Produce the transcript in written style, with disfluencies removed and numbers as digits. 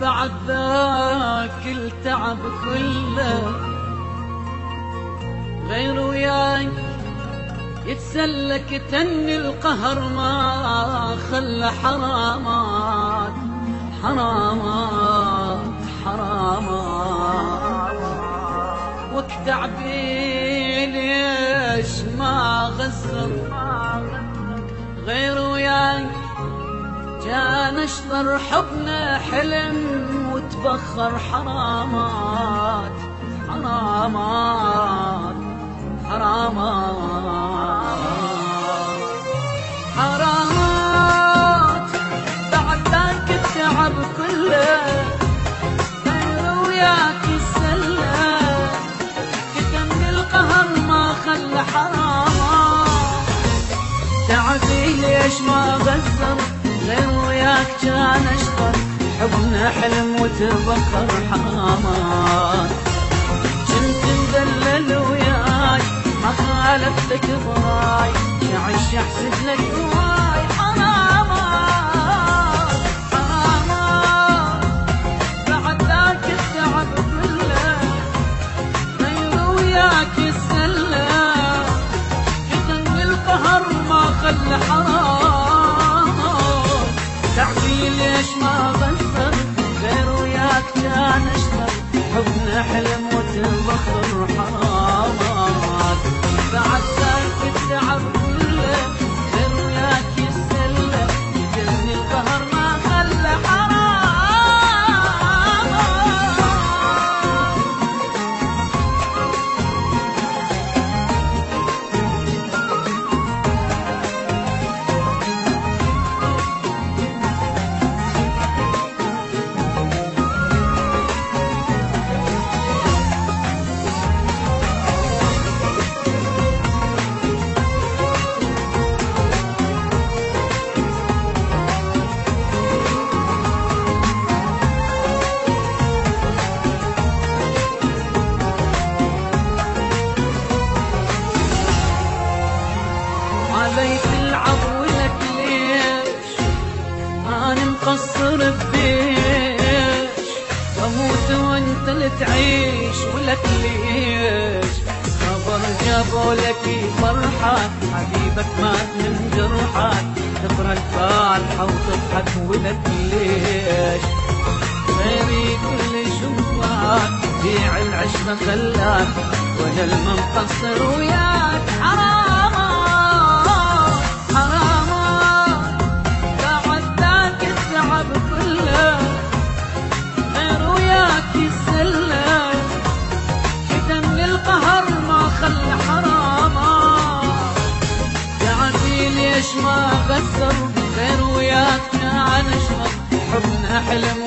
بعد ذاك التعب كله غير وياك يتسلك تني القهر ما خلى حرامات حرامات حرامات وقت عبي ليش ما غزر غير وياك كان اشطر حبنا حلم وتبخر حرامات حرامات حرامات حرامات بعد ذاك التعب كله غير وياك يسلى كتم القهر ما خلى حرامات تعبي ليش ما غزر غير وياك كان اشطر حبنا حلم وتبخر حرامات كنت مذلل وياك ما خالفتك براي يعيش يحسد لك هواي حرامات حرامات بعد ذاك التعب كله غير وياك يتسلى كتم القهر ما خلى حرامات تعبي ليش ما غسر غير وياك كان اشتر حبنا حلم وتبخر حرامات بعد ذاك التعب كله غير وياك يتسلى يجني القهر ما خلى علي تلعب ولك ليش أنا مقصر بيش أموت وانت اللي تعيش ولك ليش خبر جابوا لك فرحة حبيبك مات من جرحك تقرا الفاتحة وتضحك ولك ليش غيري كل شوفك بيع العشرة خلاك وانا المقصر وياك حرامات حرامات بعد ذاك التعب كله غير وياك يتسلى كتم القهر ما خلى حرامات تعبي ليش ما غسر غير وياك كان اشرب حبنا حلم